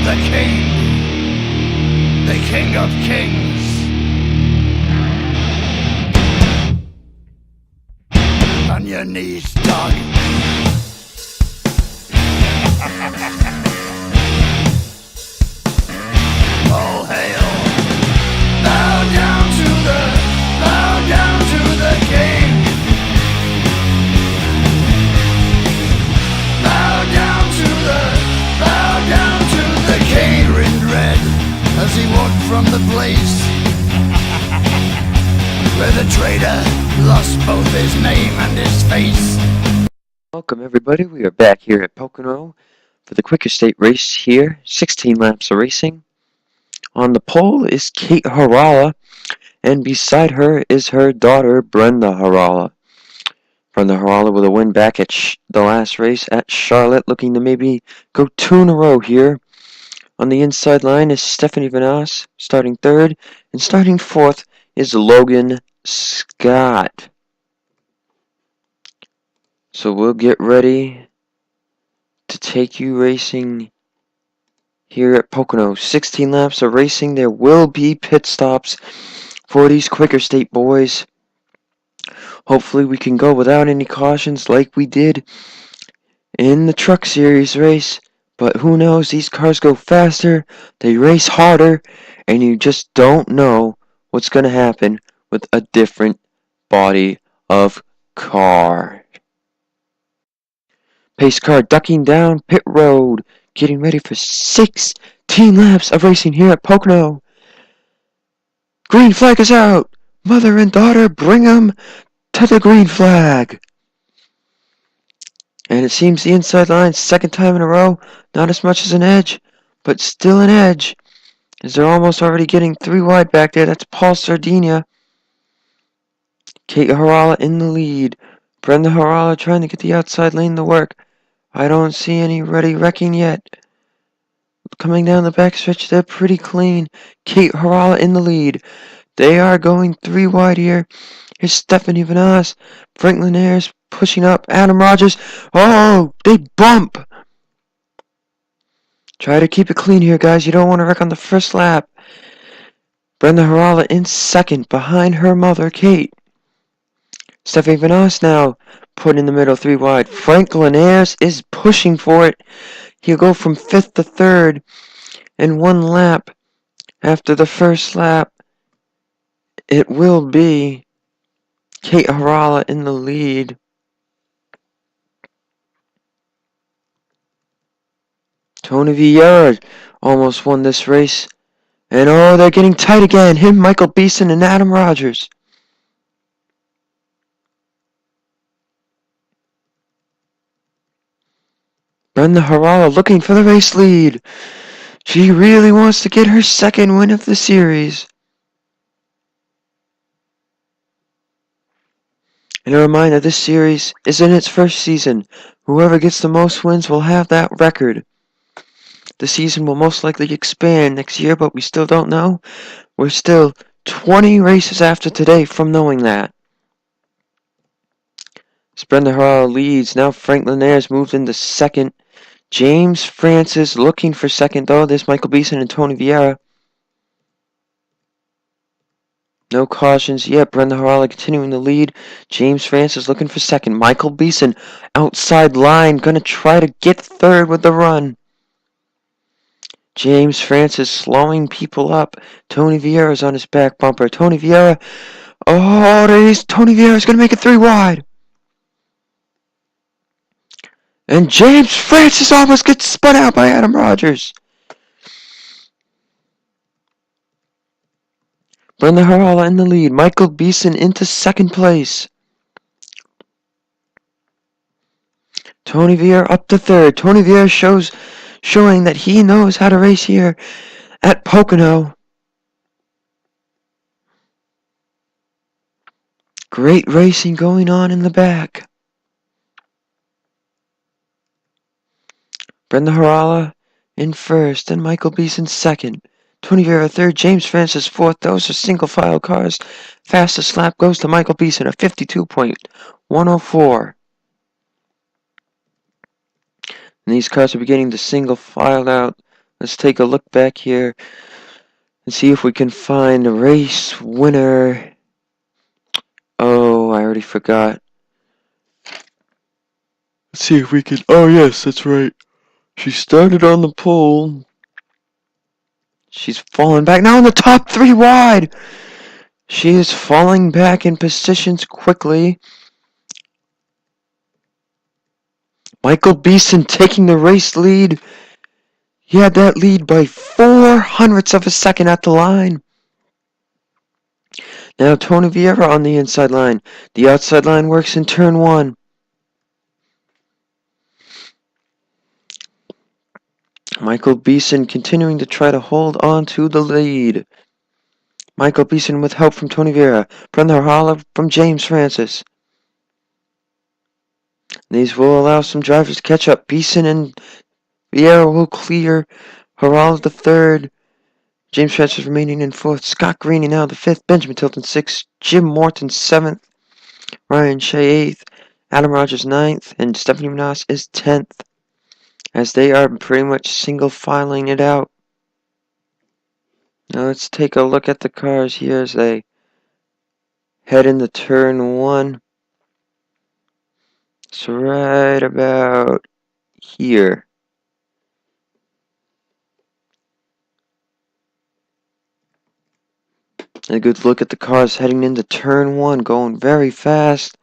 the king of kings. On your knees, dog. All hail. Bow down to the king. Bow down to the king. In red as he walked from the place where the traitor lost both his name and his face. Welcome everybody, we are back here at Pocono for the Quaker State race here, 16 laps of racing. On the pole is Kate Harala, and beside her is her daughter Brenda Harala. Brenda Harala with a win back at the last race at Charlotte, looking to maybe go 2 in a row here. On the inside line is Stephanie Vanas, starting 3rd, and starting 4th is Logan Scott. So we'll get ready to take you racing here at Pocono. 16 laps of racing. There will be pit stops for these Quaker State boys. Hopefully we can go without any cautions like we did in the Truck Series race. But who knows, these cars go faster, they race harder, and you just don't know what's going to happen with a different body of car. Pace car ducking down pit road, getting ready for 16 laps of racing here at Pocono. Green flag is out. Mother and daughter, bring them to the green flag. And it seems the inside line, second time in a row, not as much as an edge, but still an edge, as they're almost already getting 3 wide back there. That's Paul Sardinia. Kate Harala in the lead. Brenda Harala trying to get the outside lane to work. I don't see any ready wrecking yet. Coming down the backstretch, they're pretty clean. Kate Harala in the lead. They are going 3 wide here. Here's Stephanie Vanas. Franklin Ayers pushing up. Adam Rogers. Oh, they bump. Try to keep it clean here, guys. You don't want to wreck on the first lap. Brenda Harala in second behind her mother, Kate. Stephanie Vanas now put in the middle 3 wide. Franklin Ayers is pushing for it. He'll go from 5th to 3rd in 1 lap. After the first lap, it will be Kate Harala in the lead. Tony Vieira almost won this race. And oh, they're getting tight again. Him, Michael Beeson, and Adam Rogers. Brenda Harala looking for the race lead. She really wants to get her 2nd win of the series. And a reminder, this series is in its first season. Whoever gets the most wins will have that record. The season will most likely expand next year, but we still don't know. We're still 20 races after today from knowing that. As Brenda Harala leads, now Franklin Ayers moved into 2nd. James Francis looking for 2nd, though. There's Michael Beeson and Tony Vieira. No cautions yet. Brenda Harala continuing the lead. James Francis looking for 2nd. Michael Beeson outside line. Going to try to get 3rd with the run. James Francis slowing people up. Tony Vieira's on his back bumper. Tony Vieira. Oh, Tony Vieira's going to make it 3 wide. And James Francis almost gets spun out by Adam Rogers. Brenda Harala in the lead. Michael Beeson into 2nd place. Tony Vieira up to 3rd. Tony Vieira showing that he knows how to race here at Pocono. Great racing going on in the back. Brenda Harala in 1st, and Michael Beeson 2nd. Tony Vieira 3rd, James Francis 4th. Those are single file cars. Fastest lap goes to Michael Beeson, a 52.104. And these cars are beginning to single file out Let's take a look back here and see if we can find a race winner. Oh, I already forgot. Let's see if we can. Oh, yes, that's right. She started on the pole. She's falling back. Now in the top 3 wide. She is falling back in positions quickly. Michael Beeson taking the race lead. He had that lead by 0.04 of a second at the line. Now Tony Vieira on the inside line. The outside line works in turn 1. Michael Beeson continuing to try to hold on to the lead. Michael Beeson with help from Tony Vieira. Brenda Holla from James Francis. These will allow some drivers to catch up. Beeson and Vieira will clear. Harrell the 3rd. James Francis remaining in 4th. Scott Greeny now the 5th. Benjamin Tilton 6th. Jim Morton 7th. Ryan Shea 8th. Adam Rogers 9th. And Stephanie Manas is 10th. As they are pretty much single filing it out. Now let's take a look at the cars here as they head into turn 1. It's right about here. A good look at the cars heading into turn 1, going very fast.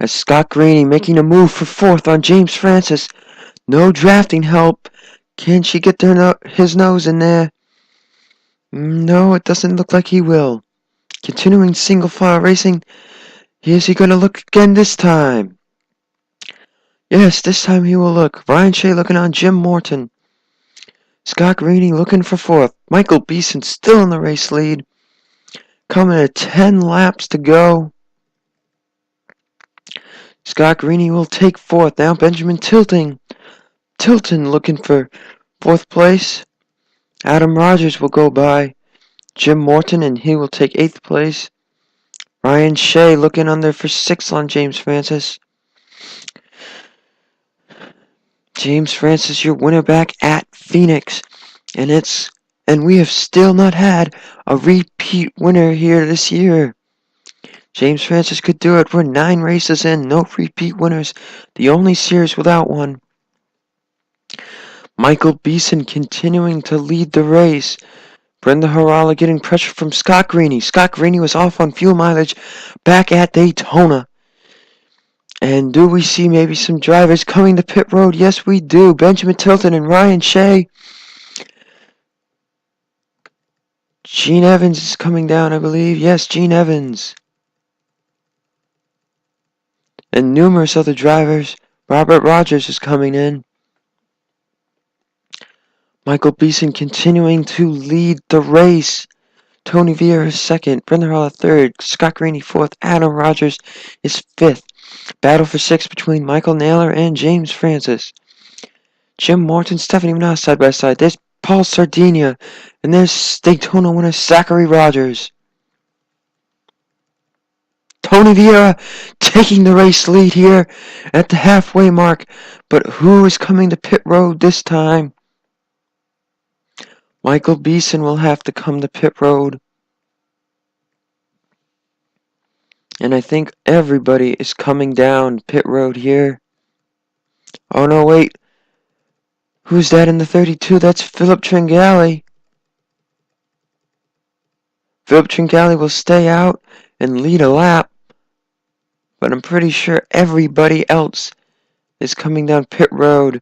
As Scott Greeny making a move for 4th on James Francis. No drafting help. Can she get his nose in there? No, it doesn't look like he will. Continuing single file racing. Is he going to look again this time? Yes, this time he will look. Ryan Shea looking on Jim Morton. Scott Greeny looking for 4th. Michael Beeson still in the race lead. Coming at 10 laps to go. Scott Greeny will take 4th. Now Benjamin Tilton. Tilton looking for 4th place. Adam Rogers will go by Jim Morton and he will take 8th place. Ryan Shea looking under for 6th on James Francis. James Francis, your winner back at Phoenix. And we have still not had a repeat winner here this year. James Francis could do it. We're 9 races in, no repeat winners. The only series without one. Michael Beeson continuing to lead the race. Brenda Harala getting pressure from Scott Greeny. Scott Greeny was off on fuel mileage back at Daytona. And do we see maybe some drivers coming to pit road? Yes, we do. Benjamin Tilton and Ryan Shea. Gene Evans is coming down, I believe. Yes, Gene Evans. And numerous other drivers. Robert Rogers is coming in. Michael Beeson continuing to lead the race. Tony Vieira is 2nd. Brenda Harala 3rd. Scott Greeny 4th. Adam Rogers is 5th. Battle for 6th between Michael Naylor and James Francis. Jim Morton, Stephanie Manas side by side. There's Paul Sardinia. And there's Daytona winner Zachary Rogers. Tony Vieira taking the race lead here at the halfway mark. But who is coming to pit road this time? Michael Beeson will have to come to pit road. And I think everybody is coming down pit road here. Oh no, wait. Who's that in the 32? That's Philip Tringali. Philip Tringali will stay out and lead a lap. But I'm pretty sure everybody else is coming down pit road.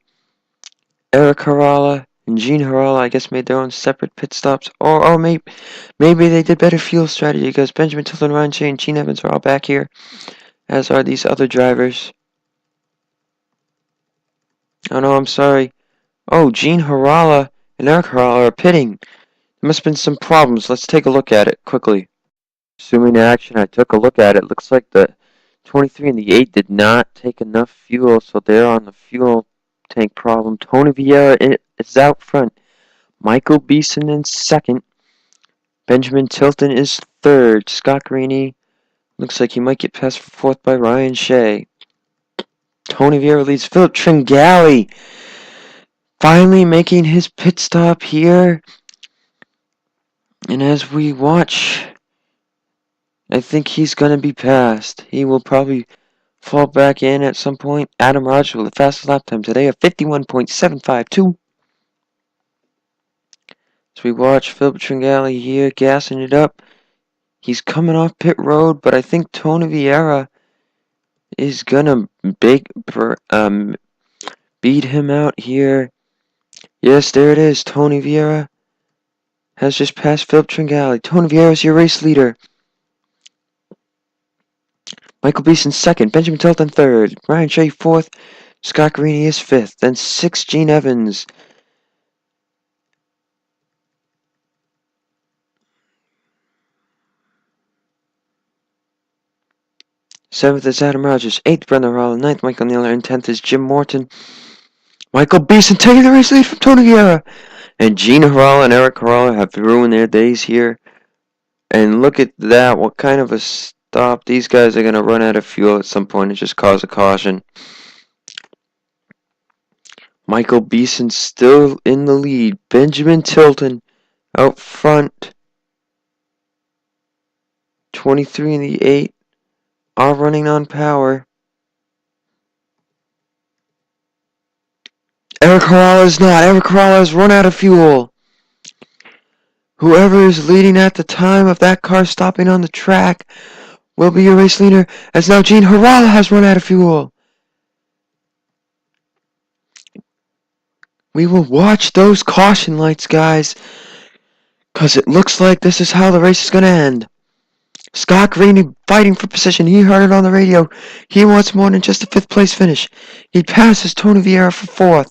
Eric Harala and Gene Harala, I guess, made their own separate pit stops. Or maybe they did better fuel strategy because Benjamin Tilton, Ryan Shea, and Gene Evans are all back here. As are these other drivers. Oh no, I'm sorry. Oh, Gene Harala and Eric Harala are pitting. There must have been some problems. Let's take a look at it quickly. Assuming the action, I took a look at it. Looks like the 23 and the 8 did not take enough fuel, so they're on the fuel tank problem. Tony Vieira is out front. Michael Beeson in 2nd. Benjamin Tilton is 3rd. Scott Greeny looks like he might get passed for 4th by Ryan Shea. Tony Vieira leads. Philip Tringali finally making his pit stop here. And as we watch, I think he's going to be passed. He will probably fall back in at some point. Adam Rogers with the fastest lap time today of 51.752. As we watch Philip Tringali here gassing it up. He's coming off pit road, but I think Tony Vieira is going to beat him out here. Yes, there it is. Tony Vieira has just passed Philip Tringali. Tony Vieira is your race leader. Michael Beeson second. Benjamin Tilton third. Ryan Shea fourth. Scott Greeny is fifth. Then sixth, Gene Evans. Seventh is Adam Rogers. Eighth, Brendan Rollin. Ninth, Michael Naylor. And 10th is Jim Morton. Michael Beeson taking the race lead from Tony Vieira. And Gene Harala and Eric Harala have ruined their days here. And look at that. What kind of a stop. These guys are going to run out of fuel at some point and just cause a caution. Michael Beeson still in the lead. Benjamin Tilton out front. 23 and the 8 are running on power. Eric Harala is not. Eric Harala has run out of fuel. Whoever is leading at the time of that car stopping on the track will be your race leader, as now Gene Harala has run out of fuel. We will watch those caution lights, guys, because it looks like this is how the race is going to end. Scott Greeny fighting for position. He heard it on the radio. He wants more than just a 5th place finish. He passes Tony Vieira for 4th.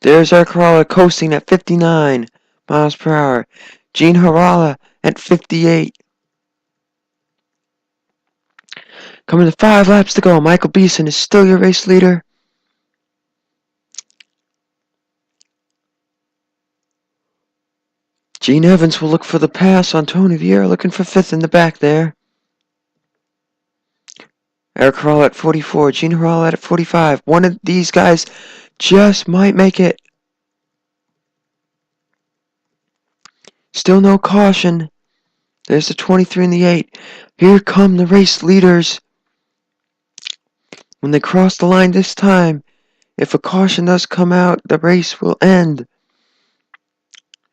There's Eric Harala coasting at 59 miles per hour. Gene Harala at 58. Coming to 5 laps to go. Michael Beeson is still your race leader. Gene Evans will look for the pass on Tony Vieira, looking for 5th in the back there. Eric Harala at 44. Gene Harala at 45. One of these guys just might make it. Still no caution. There's the 23 and the 8. Here come the race leaders. When they cross the line this time, if a caution does come out, the race will end.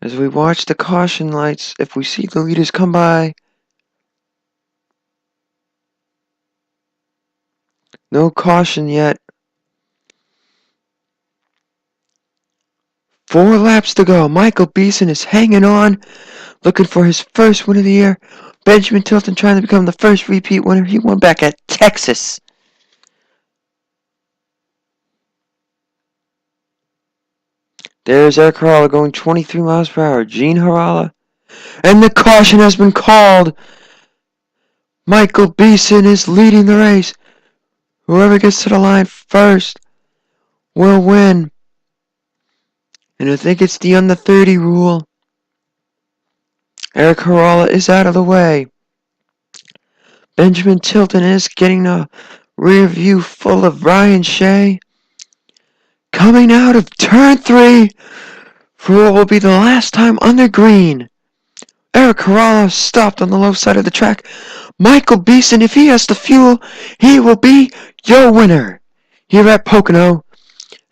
As we watch the caution lights, if we see the leaders come by. No caution yet. 4 laps to go. Michael Beeson is hanging on, looking for his first win of the year. Benjamin Tilton trying to become the first repeat winner. He won back at Texas. There's Eric Harala going 23 miles per hour. Gene Harala. And the caution has been called. Michael Beeson is leading the race. Whoever gets to the line first will win. And I think it's the under 30 rule. Eric Harala is out of the way. Benjamin Tilton is getting a rear view full of Ryan Shea. Coming out of turn 3 for what will be the last time under green. Eric Harala stopped on the low side of the track. Michael Beeson, if he has the fuel, he will be your winner here at Pocono,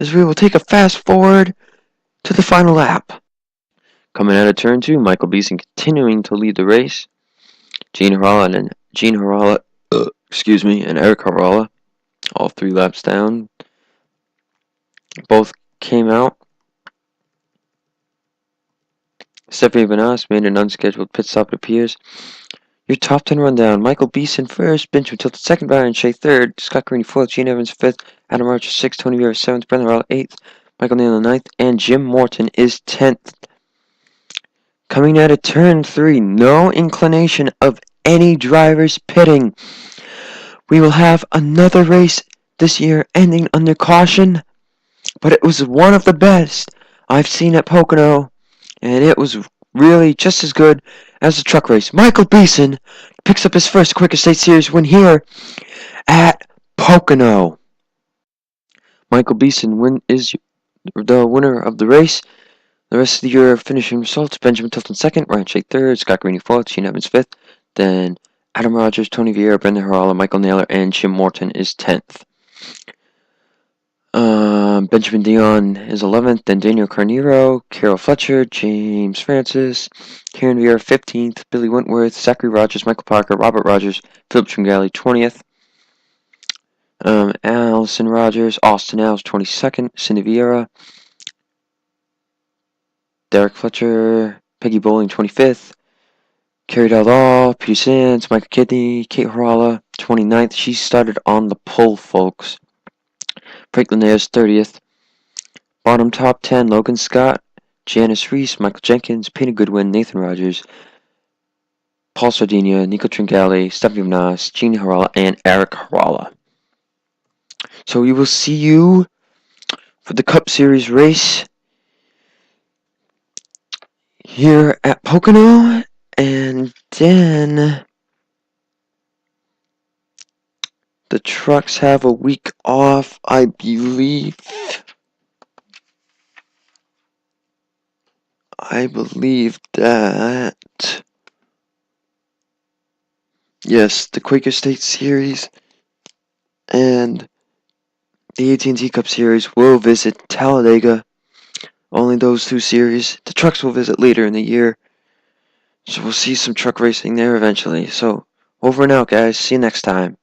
as we will take a fast forward to the final lap. Coming out of turn 2, Michael Beeson continuing to lead the race. Gene Harala and Eric Harala, all 3 laps down. Both came out. Stephanie Vanas made an unscheduled pit stop, it appears. Your top 10 rundown. Michael Beeson first, Benjamin Tilton second, Ryan Shea third, Scott Greeny fourth, Gene Evans fifth, Adam Rogers sixth, Tony Vieira seventh, Brendan Roll eighth, Michael Naylor ninth, and Jim Morton is 10th. Coming out of turn 3, no inclination of any drivers pitting. We will have another race this year ending under caution, but it was one of the best I've seen at Pocono, and it was really just as good as the truck race. Michael Beeson picks up his first Quaker State Series win here at Pocono. Michael Beeson is the winner of the race. The rest of the year finishing results: Benjamin Tilton second, Ryan Shake third, Scott Greeney fourth, Shane Evans fifth, then Adam Rogers, Tony Vieira, Brendan Harala, Michael Naylor, and Jim Morton is 10th. Benjamin Dion is 11th, then Daniel Carnero, Carol Fletcher, James Francis, Kieran Vieira 15th, Billy Wentworth, Zachary Rogers, Michael Parker, Robert Rogers, Philip Tringali 20th, Allison Rogers, Austin Alves 22nd, Cindy Vieira, Derek Fletcher, Peggy Bowling 25th, Carrie Daldal, Peter Sands, Michael Kidney, Kate Harala 29th. She started on the pole, folks. Franklin Ayers 30th. Bottom top 10, Logan Scott, Janice Reese, Michael Jenkins, Peter Goodwin, Nathan Rogers, Paul Sardinia, Nico Tringali, Stephanie Vnas, Jeannie Harala, and Eric Harala. So we will see you for the Cup Series race here at Pocono, and then the trucks have a week off, I believe. That, yes, the Quaker State Series and the AT&T Cup Series will visit Talladega. Only those two series. The trucks will visit later in the year. So we'll see some truck racing there eventually. So over and out, guys. See you next time.